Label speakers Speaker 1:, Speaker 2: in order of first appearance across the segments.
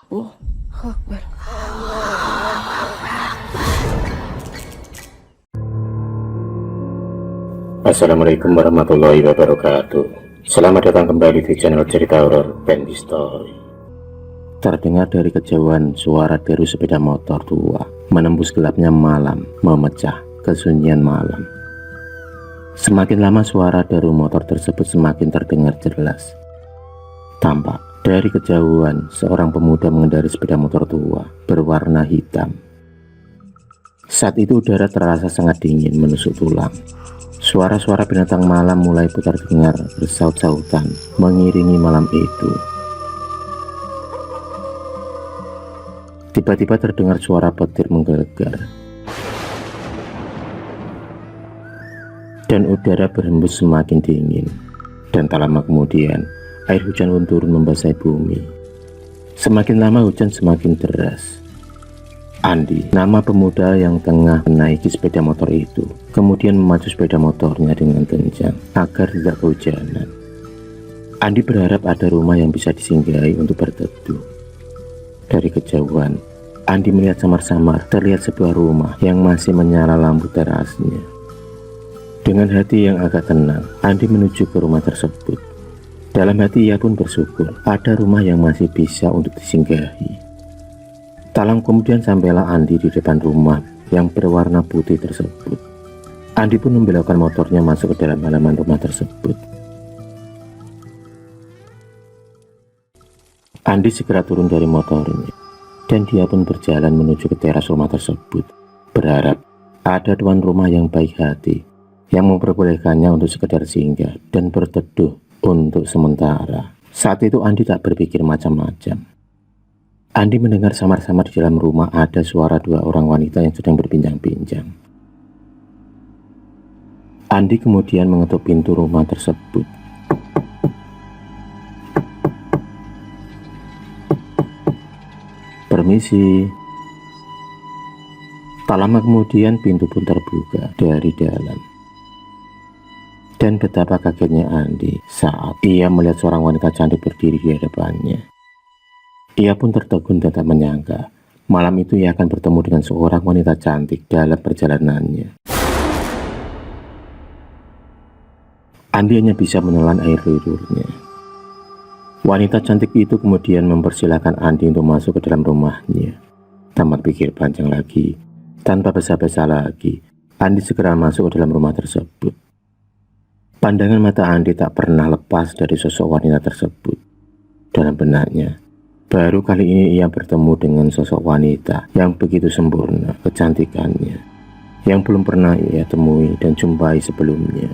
Speaker 1: Oh, Akbar.
Speaker 2: Assalamualaikum warahmatullahi wabarakatuh. Selamat datang kembali di channel cerita horor Bendy Story. Terdengar dari kejauhan suara deru sepeda motor tua menembus gelapnya malam, memecah kesunyian malam. Semakin lama suara deru motor tersebut semakin terdengar jelas. Tampak dari kejauhan seorang pemuda mengendarai sepeda motor tua berwarna hitam. Saat itu udara terasa sangat dingin menusuk tulang. Suara-suara binatang malam mulai putar dengar bersaut-sautan mengiringi malam itu. Tiba-tiba terdengar suara petir menggelegar dan udara berhembus semakin dingin. Dan tak lama kemudian air hujan pun turun membasahi bumi. Semakin lama hujan semakin deras. Andi, nama pemuda yang tengah menaiki sepeda motor itu, kemudian memacu sepeda motornya dengan kencang agar tidak kehujanan. Andi berharap ada rumah yang bisa disinggahi untuk berteduh. Dari kejauhan, Andi melihat samar-samar terlihat sebuah rumah yang masih menyala lampu terasnya. Dengan hati yang agak tenang, Andi menuju ke rumah tersebut. Dalam hati ia pun bersyukur ada rumah yang masih bisa untuk disinggahi. Tak lama kemudian sampailah Andi di depan rumah yang berwarna putih tersebut. Andi pun membelokkan motornya masuk ke dalam halaman rumah tersebut. Andi segera turun dari motornya dan dia pun berjalan menuju ke teras rumah tersebut, berharap ada tuan rumah yang baik hati yang memperbolehkannya untuk sekedar singgah dan berteduh untuk sementara. Saat itu Andi tak berpikir macam-macam. Andi mendengar samar-samar di dalam rumah ada suara dua orang wanita yang sedang berbincang-bincang. Andi kemudian mengetuk pintu rumah tersebut. Permisi. Tak lama kemudian pintu pun terbuka dari dalam. Dan betapa kagetnya Andi saat ia melihat seorang wanita cantik berdiri di hadapannya. Ia pun tertegun dan tak menyangka malam itu ia akan bertemu dengan seorang wanita cantik dalam perjalanannya. Andi hanya bisa menelan air liurnya. Wanita cantik itu kemudian mempersilahkan Andi untuk masuk ke dalam rumahnya. Tanpa pikir panjang lagi, tanpa basa-basa lagi, Andi segera masuk ke dalam rumah tersebut. Pandangan mata Andi tak pernah lepas dari sosok wanita tersebut. Dalam benaknya, baru kali ini ia bertemu dengan sosok wanita yang begitu sempurna kecantikannya, yang belum pernah ia temui dan jumpai sebelumnya.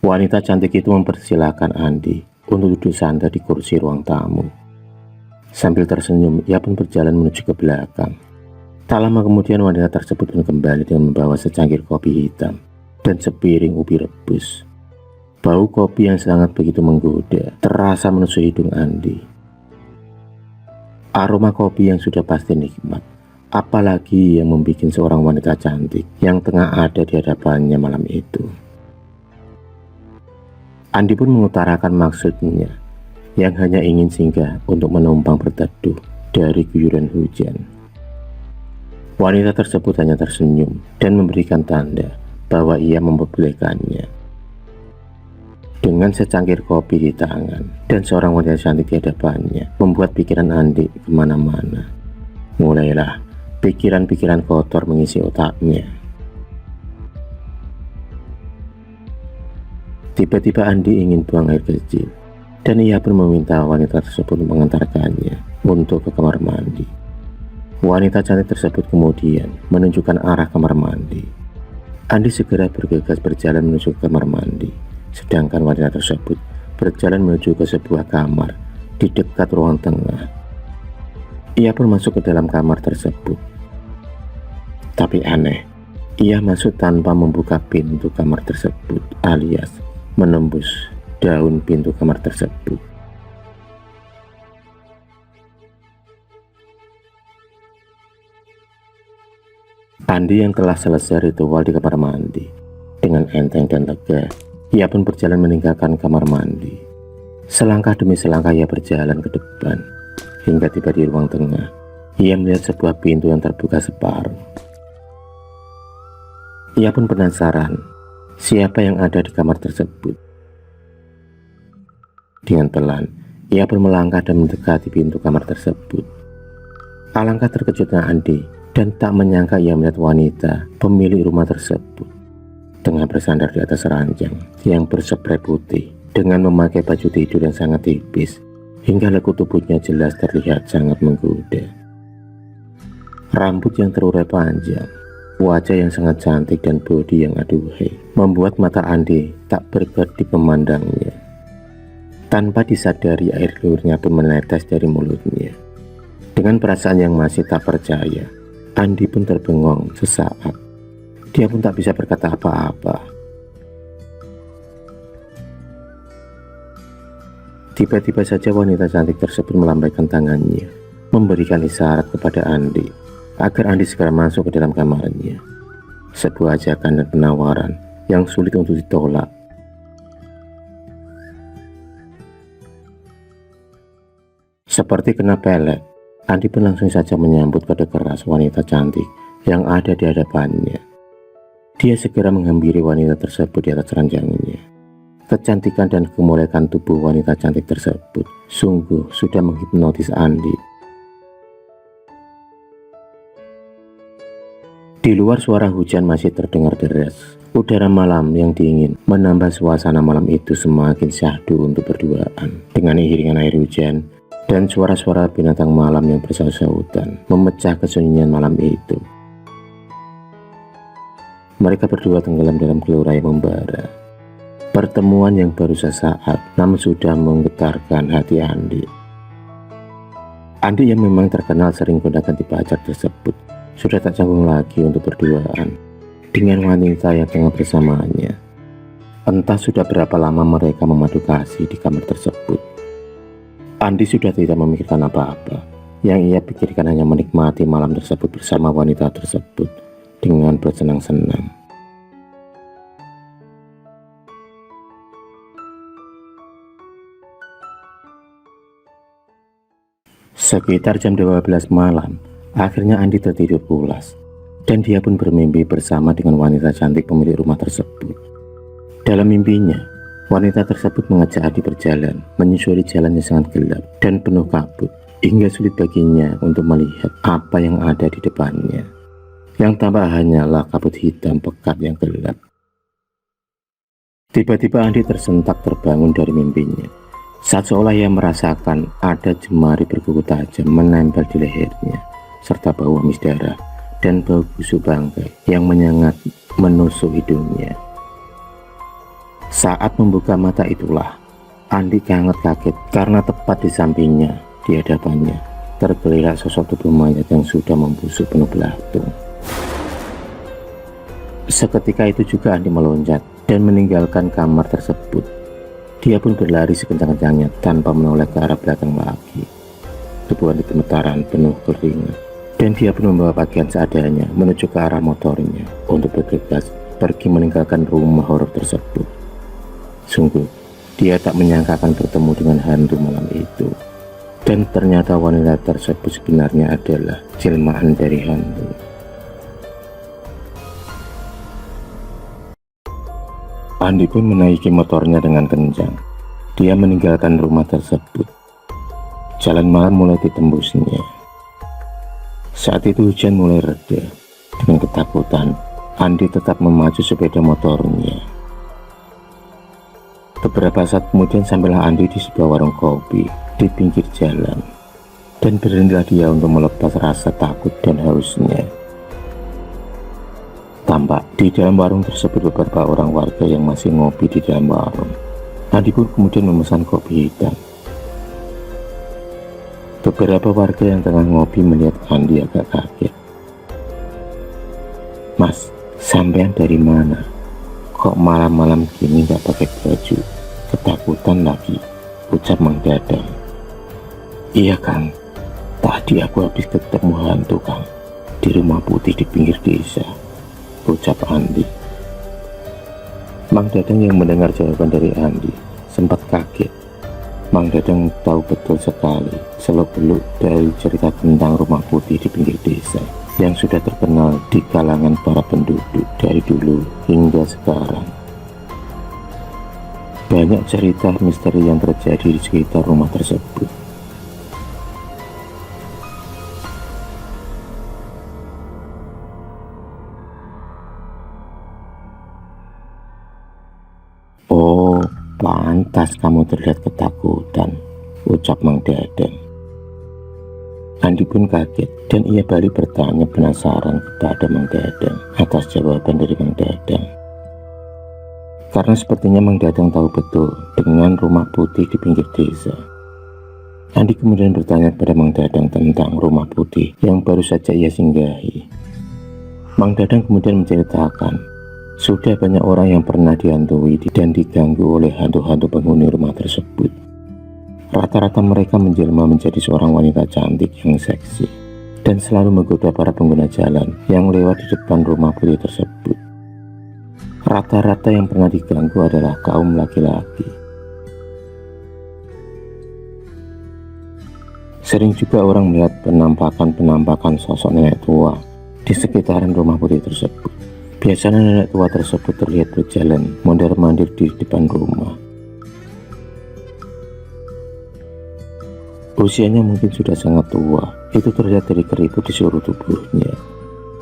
Speaker 2: Wanita cantik itu mempersilahkan Andi untuk duduk santai di kursi ruang tamu. Sambil tersenyum, ia pun berjalan menuju ke belakang. Tak lama kemudian wanita tersebut pun kembali dengan membawa secangkir kopi hitam dan sepiring ubi rebus. Bau kopi yang sangat begitu menggoda terasa menusuk hidung Andi. Aroma kopi yang sudah pasti nikmat, apalagi yang membuat seorang wanita cantik yang tengah ada di hadapannya malam itu. Andi pun mengutarakan maksudnya yang hanya ingin singgah untuk menumpang berteduh dari guyuran hujan. Wanita tersebut hanya tersenyum dan memberikan tanda bahwa ia memperbolehkannya. Dengan secangkir kopi di tangan dan seorang wanita cantik di hadapannya membuat pikiran Andi kemana-mana. Mulailah pikiran-pikiran kotor mengisi otaknya. Tiba-tiba Andi ingin buang air kecil dan ia pun meminta wanita tersebut mengantarkannya untuk ke kamar mandi. Wanita cantik tersebut kemudian menunjukkan arah kamar mandi. Andi segera bergegas berjalan menuju ke kamar mandi, sedangkan wanita tersebut berjalan menuju ke sebuah kamar di dekat ruang tengah. Ia pun masuk ke dalam kamar tersebut. Tapi aneh, ia masuk tanpa membuka pintu kamar tersebut alias menembus daun pintu kamar tersebut. Andi yang telah selesai ritual di kamar mandi, dengan enteng dan lega, ia pun berjalan meninggalkan kamar mandi. Selangkah demi selangkah ia berjalan ke depan, hingga tiba di ruang tengah. Ia melihat sebuah pintu yang terbuka separuh. Ia pun penasaran, siapa yang ada di kamar tersebut. Dengan pelan, ia pun melangkah dan mendekati pintu kamar tersebut. Alangkah terkejutnya Andi dan tak menyangka ia melihat wanita pemilik rumah tersebut tengah bersandar di atas ranjang yang berspray putih dengan memakai baju tidur yang sangat tipis hingga lekuk tubuhnya jelas terlihat sangat menggoda. Rambut yang terurai panjang, wajah yang sangat cantik dan bodi yang aduhai membuat mata Andi tak berkedip memandangnya. Tanpa disadari air liurnya pun menetes dari mulutnya. Dengan perasaan yang masih tak percaya, Andi pun terbengong sesaat. Dia pun tak bisa berkata apa-apa. Tiba-tiba saja wanita cantik tersebut melambaikan tangannya, memberikan isyarat kepada Andi agar Andi segera masuk ke dalam kamarnya. Sebuah ajakan dan penawaran yang sulit untuk ditolak. Seperti kena pelet, Andi pun langsung saja menyambut kode keras wanita cantik yang ada di hadapannya. Dia segera menghampiri wanita tersebut di atas ranjangnya. Kecantikan dan kemolekan tubuh wanita cantik tersebut sungguh sudah menghipnotis Andi. Di luar suara hujan masih terdengar deras. Udara malam yang dingin menambah suasana malam itu semakin syahdu untuk berduaan. Dengan iringan air hujan dan suara-suara binatang malam yang bersaut-sautan memecah kesunyian malam itu. Mereka berdua tenggelam dalam gelora yang membara. Pertemuan yang baru sesaat namun sudah menggetarkan hati Andi. Andi yang memang terkenal sering gonta-ganti pacar tersebut sudah tak canggung lagi untuk berduaan dengan wanita yang tengah bersamanya. Entah sudah berapa lama mereka memadu kasih di kamar tersebut. Andi sudah tidak memikirkan apa-apa. Yang ia pikirkan hanya menikmati malam tersebut bersama wanita tersebut dengan bersenang-senang. Sekitar jam 12 malam, akhirnya Andi tertidur pulas. Dan dia pun bermimpi bersama dengan wanita cantik pemilik rumah tersebut. Dalam mimpinya, wanita tersebut mengajak Andi berjalan, menyusuri jalan yang sangat gelap dan penuh kabut, hingga sulit baginya untuk melihat apa yang ada di depannya. Yang tampak hanyalah kabut hitam pekat yang gelap. Tiba-tiba Andi tersentak terbangun dari mimpinya, saat seolah ia merasakan ada jemari berkuku tajam menempel di lehernya, serta bau amis darah dan bau busuk bangkai yang menyengat menusuk hidungnya. Saat membuka mata itulah Andi sangat kaget karena tepat di sampingnya, di hadapannya, tergeliat sosok tubuh mayat yang sudah membusuk penuh belatung. Seketika itu juga Andi meloncat dan meninggalkan kamar tersebut. Dia pun berlari sekencang-kencangnya tanpa menoleh ke arah belakang lagi. Tubuh Andi gemetaran penuh keringat, dan dia pun membawa pakaian seadanya menuju ke arah motornya untuk bergegas pergi meninggalkan rumah horor tersebut. Sungguh, dia tak menyangka akan bertemu dengan hantu malam itu. Dan ternyata wanita tersebut sebenarnya adalah jelmaan dari hantu. Andi pun menaiki motornya dengan kencang. Dia meninggalkan rumah tersebut. Jalan malam mulai ditembusnya. Saat itu hujan mulai reda. Dengan ketakutan, Andi tetap memacu sepeda motornya. Beberapa saat kemudian sampailah Andi di sebuah warung kopi di pinggir jalan, dan berhentilah dia untuk melepas rasa takut dan hausnya. Tampak di dalam warung tersebut beberapa orang warga yang masih ngopi di dalam warung. Andi pun kemudian memesan kopi hitam. Beberapa warga yang tengah ngopi melihat Andi agak kaget. "Mas, sampean dari mana? Kok malam-malam gini gak pakai baju? Ketakutan lagi," ucap Mang Dadang. "Iya Kang, tadi aku habis ketemu hantu Kang. di rumah putih di pinggir desa, ucap Andi. Mang Dadang yang mendengar jawaban dari Andi sempat kaget. Mang Dadang tahu betul sekali seluk-beluk dari cerita tentang rumah putih di pinggir desa yang sudah terkenal di kalangan para penduduk dari dulu hingga sekarang. Banyak cerita misteri yang terjadi di sekitar rumah tersebut. Oh, pantas kamu terlihat ketakutan, ucap Mang Dadang. Andi pun kaget dan ia balik bertanya penasaran kepada Mang Dadang atas jawaban dari Mang Dadang. Karena sepertinya Mang Dadang tahu betul dengan rumah putih di pinggir desa. Andi kemudian bertanya kepada Mang Dadang tentang rumah putih yang baru saja ia singgahi. Mang Dadang kemudian menceritakan, sudah banyak orang yang pernah dihantui dan diganggu oleh hantu-hantu penghuni rumah tersebut. Rata-rata mereka menjelma menjadi seorang wanita cantik yang seksi dan selalu menggoda para pengguna jalan yang lewat di depan rumah putih tersebut. Rata-rata yang pernah diganggu adalah kaum laki-laki. Sering juga orang melihat penampakan sosok nenek tua di sekitaran rumah putih tersebut. Biasanya nenek tua tersebut terlihat berjalan mondar-mandir di depan rumah. Usianya mungkin sudah sangat tua, itu terlihat dari keriput di seluruh tubuhnya.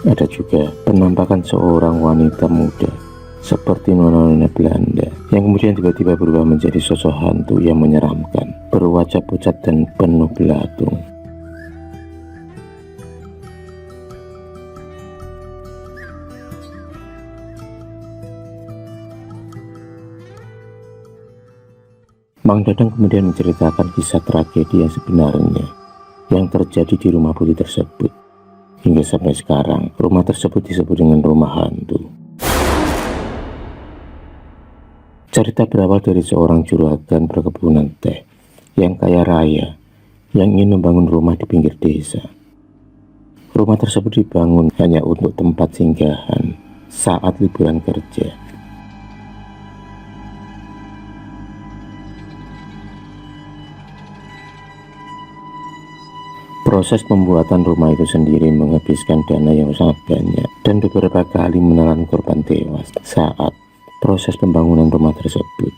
Speaker 2: Ada juga penampakan seorang wanita muda seperti nona-nona Belanda yang kemudian tiba-tiba berubah menjadi sosok hantu yang menyeramkan, berwajah pucat dan penuh belatung. Mang Dadang kemudian menceritakan kisah tragedi yang sebenarnya yang terjadi di rumah putih tersebut. Hingga sampai sekarang, rumah tersebut disebut dengan rumah hantu. Cerita berawal dari seorang juragan perkebunan teh yang kaya raya yang ingin membangun rumah di pinggir desa. Rumah tersebut dibangun hanya untuk tempat singgahan saat liburan kerja. Proses pembuatan rumah itu sendiri menghabiskan dana yang sangat banyak dan beberapa kali menelan korban tewas saat proses pembangunan rumah tersebut.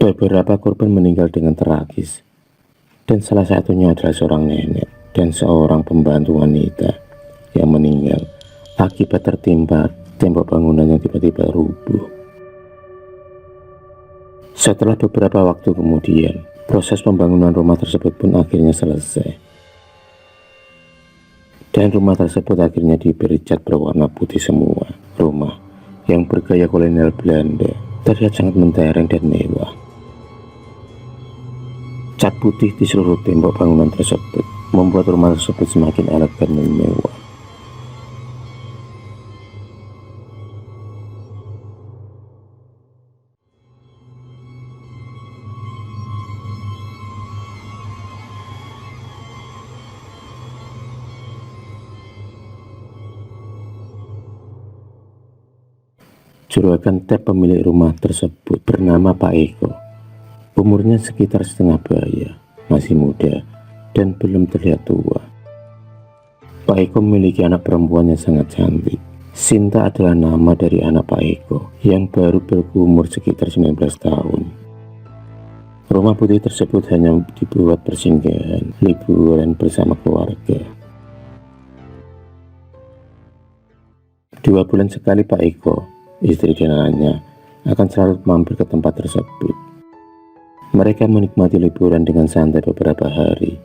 Speaker 2: Beberapa korban meninggal dengan tragis dan salah satunya adalah seorang nenek dan seorang pembantu wanita yang meninggal akibat tertimpa tembok bangunan yang tiba-tiba rubuh. Setelah beberapa waktu kemudian, proses pembangunan rumah tersebut pun akhirnya selesai. Dan rumah tersebut akhirnya diberi cat berwarna putih semua. Rumah yang bergaya kolonial Belanda terlihat sangat mentereng dan mewah. Cat putih di seluruh tembok bangunan tersebut membuat rumah tersebut semakin elegan dan mewah. Juragan teh pemilik rumah tersebut bernama Pak Eko. Umurnya sekitar setengah baya, masih muda dan belum terlihat tua. Pak Eko memiliki anak perempuan yang sangat cantik. Sinta adalah nama dari anak Pak Eko yang baru berumur sekitar 19 tahun. Rumah putih tersebut hanya dibuat persinggahan, liburan bersama keluarga. 2 bulan sekali Pak Eko, istri dan anaknya akan selalu mampir ke tempat tersebut. Mereka menikmati liburan dengan santai beberapa hari,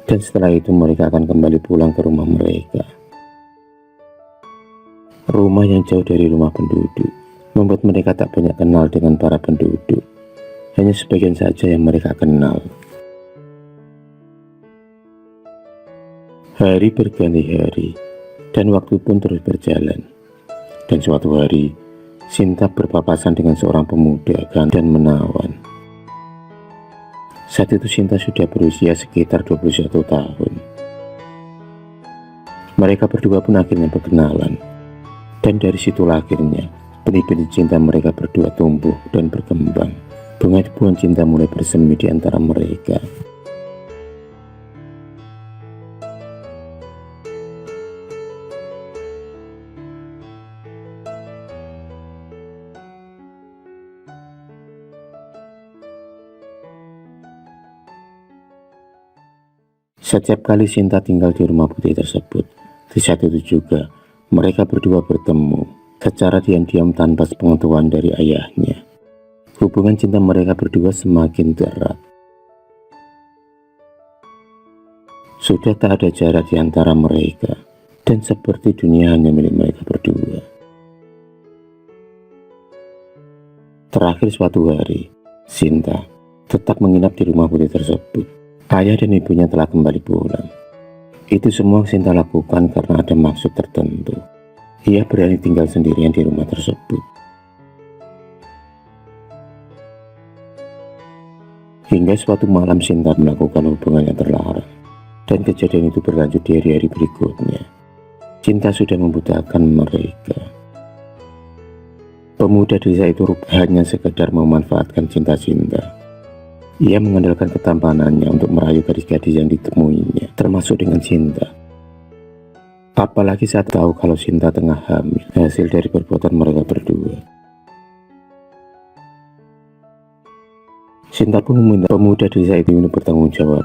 Speaker 2: dan setelah itu mereka akan kembali pulang ke rumah mereka. Rumah yang jauh dari rumah penduduk membuat mereka tak banyak kenal dengan para penduduk. Hanya sebagian saja yang mereka kenal. Hari berganti hari, dan waktu pun terus berjalan. Dan suatu hari, Sinta berpapasan dengan seorang pemuda ganteng dan menawan. Saat itu Sinta sudah berusia sekitar 21 tahun. Mereka berdua pun akhirnya berkenalan. Dan dari situlah akhirnya benih-benih cinta mereka berdua tumbuh dan berkembang. Bunga-bunga cinta mulai bersemi di antara mereka. Setiap kali Sinta tinggal di rumah putih tersebut, di saat itu juga mereka berdua bertemu secara diam-diam tanpa sepengetahuan dari ayahnya. Hubungan cinta mereka berdua semakin erat. Sudah tak ada jarak di antara mereka, dan seperti dunia hanya milik mereka berdua. Terakhir suatu hari, Sinta tetap menginap di rumah putih tersebut. Ayah dan ibunya telah kembali pulang. Itu semua Sinta lakukan karena ada maksud tertentu. Ia berani tinggal sendirian di rumah tersebut. Hingga suatu malam Sinta melakukan hubungan yang terlarang. Dan kejadian itu berlanjut di hari-hari berikutnya. Cinta sudah membutakan mereka. Pemuda desa itu hanya sekedar memanfaatkan cinta Sinta. Ia mengandalkan ketampanannya untuk merayu gadis-gadis yang ditemuinya, termasuk dengan Sinta. Apalagi saat tahu kalau Sinta tengah hamil, hasil dari perbuatan mereka berdua. Sinta pun meminta pemuda desa itu untuk bertanggung jawab.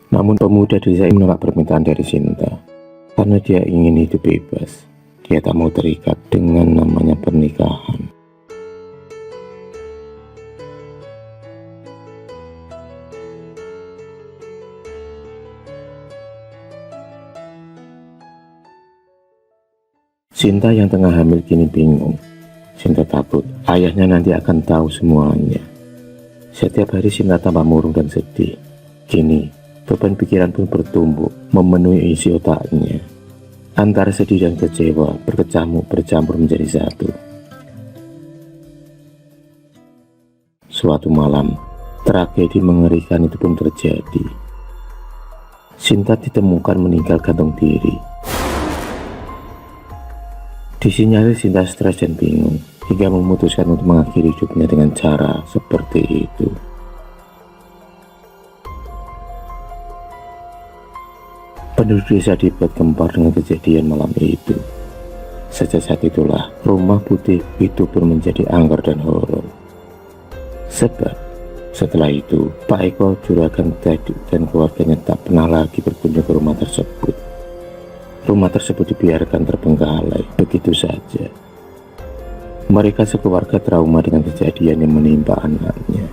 Speaker 2: Namun pemuda desa itu menolak permintaan dari Sinta, karena dia ingin hidup bebas. Dia tak mau terikat dengan namanya pernikahan. Sinta yang tengah hamil kini bingung. Sinta takut ayahnya nanti akan tahu semuanya. Setiap hari Sinta tambah murung dan sedih. Kini beban pikiran pun bertumbuk memenuhi isi otaknya. Antara sedih dan kecewa berkecamuk bercampur menjadi satu. Suatu malam, tragedi mengerikan itu pun terjadi. Sinta ditemukan meninggal gantung diri. Disinyalir Sinta stres dan bingung, hingga memutuskan untuk mengakhiri hidupnya dengan cara seperti itu. Penduduk desa dibuat gempar dengan kejadian malam itu. Sejak saat itulah rumah putih itu pun menjadi angker dan horor. Sebab setelah itu Pak Eko, juragan tadi dan keluarganya tak pernah lagi berkunjung ke rumah tersebut. Rumah tersebut dibiarkan terbengkalai begitu saja. Mereka sekeluarga trauma dengan kejadian yang menimpa anaknya.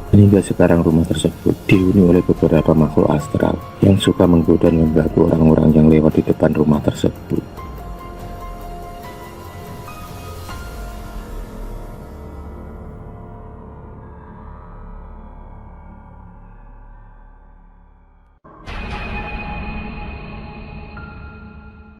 Speaker 2: Hingga sekarang rumah tersebut dihuni oleh beberapa makhluk astral yang suka menggoda dan mengganggu orang-orang yang lewat di depan rumah tersebut.